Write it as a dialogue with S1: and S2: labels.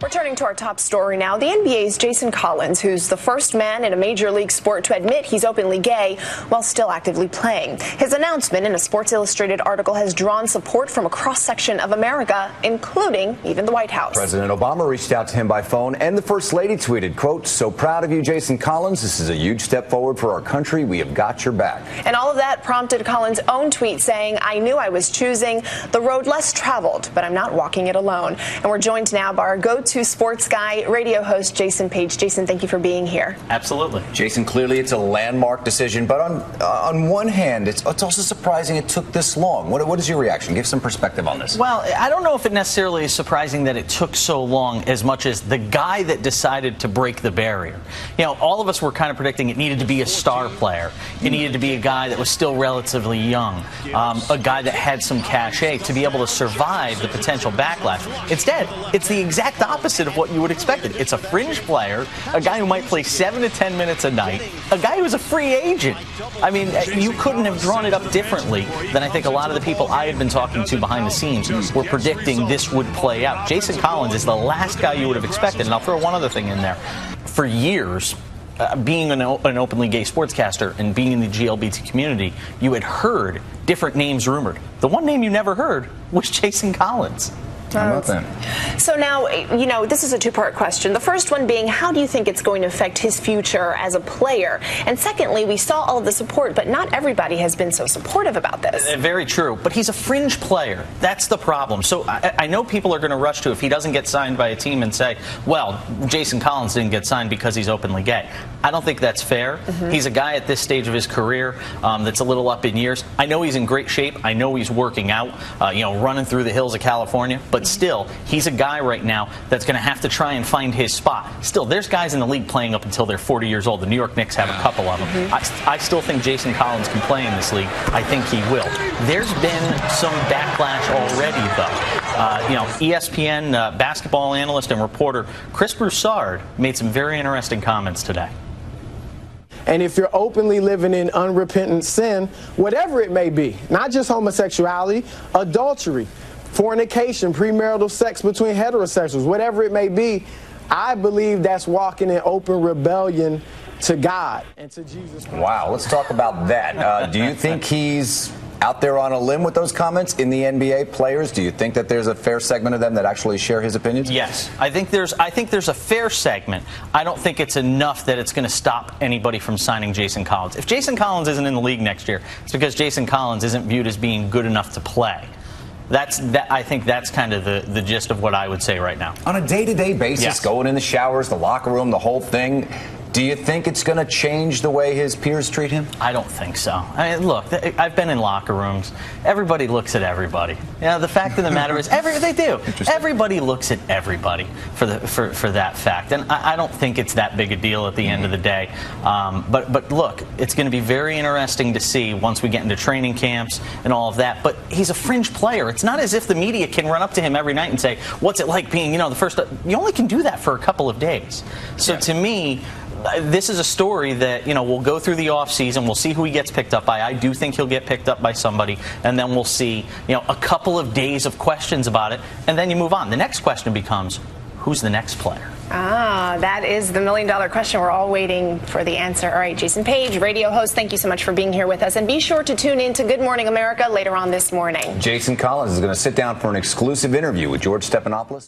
S1: Returning to our top story now, the NBA's Jason Collins, who's the first man in a major league sport to admit he's openly gay while still actively playing. His announcement in a Sports Illustrated article has drawn support from a cross-section of America, including even the White House.
S2: President Obama reached out to him by phone, and the First Lady tweeted, quote, "So proud of you, Jason Collins. This is a huge step forward for our country. We have got your back."
S1: And all of that prompted Collins' own tweet saying, "I knew I was choosing the road less traveled, but I'm not walking it alone." And we're joined now by our go-to sports guy, radio host Jason Page. Jason, thank you for being here.
S3: Absolutely.
S2: Jason, clearly it's a landmark decision, but on one hand, it's also surprising it took this long. What is your reaction? Give some perspective on this.
S3: Well, I don't know if it necessarily is surprising that it took so long as much as the guy that decided to break the barrier. You know, all of us were kind of predicting it needed to be a star player. It needed to be a guy that was still relatively young, a guy that had some cachet to be able to survive the potential backlash. Instead, it's the exact opposite of what you would expect. It's a fringe player, a guy who might play 7 to 10 minutes a night, a guy who's a free agent. I mean, you couldn't have drawn it up differently than I think a lot of the people I had been talking to behind the scenes were predicting this would play out. Jason Collins is the last guy you would have expected. And I'll throw one other thing in there. For years, being an openly gay sportscaster and being in the GLBT community, you had heard different names rumored. The one name you never heard was Jason Collins.
S2: How about that?
S1: So now, you know, this is a two-part question. The first one being, how do you think it's going to affect his future as a player? And secondly, we saw all of the support, but not everybody has been so supportive about this.
S3: Very true. But he's a fringe player. That's the problem. So I know people are going to rush to, if he doesn't get signed by a team, and say, well, Jason Collins didn't get signed because he's openly gay. I don't think that's fair. He's a guy at this stage of his career that's a little up in years. I know he's in great shape. I know he's working out, you know, running through the hills of California. But still, he's a guy right now that's going to have to try and find his spot. Still, there's guys in the league playing up until they're 40 years old. The New York Knicks have a couple of them. I still think Jason Collins can play in this league. I think he will. There's been some backlash already, though. You know, ESPN basketball analyst and reporter Chris Broussard made some very interesting comments today.
S4: And if you're openly living in unrepentant sin, whatever it may be, not just homosexuality, adultery, fornication, premarital sex between heterosexuals, whatever it may be, I believe that's walking in open rebellion to God and to Jesus Christ.
S2: Wow, let's talk about that. Do you think he's out there on a limb with those comments in the NBA players? Do you think that there's a fair segment of them that actually share his opinions?
S3: Yes, I think there's a fair segment. I don't think it's enough that it's going to stop anybody from signing Jason Collins. If Jason Collins isn't in the league next year, it's because Jason Collins isn't viewed as being good enough to play. I think that's kind of the gist of what I would say right now.
S2: On a day-to-day basis,
S3: yes.
S2: Going in the showers, the locker room, the whole thing, do you think it's going to change the way his peers treat him?
S3: I don't think so. I mean, look, I've been in locker rooms. Everybody looks at everybody. You know, the fact of the matter is, they do. Everybody looks at everybody for that fact, and I don't think it's that big a deal at the end of the day. But look, it's going to be very interesting to see once we get into training camps and all of that. But he's a fringe player. It's not as if the media can run up to him every night and say, "What's it like being, you know, the first?" You only can do that for a couple of days. So to me, this is a story that, you know, we'll go through the offseason. We'll see who he gets picked up by. I do think he'll get picked up by somebody. And then we'll see, you know, a couple of days of questions about it. And then you move on. The next question becomes, who's the next player?
S1: That is the million-dollar question. We're all waiting for the answer. All right, Jason Page, radio host, thank you so much for being here with us. And be sure to tune in to Good Morning America later on this morning.
S2: Jason Collins is going to sit down for an exclusive interview with George Stephanopoulos.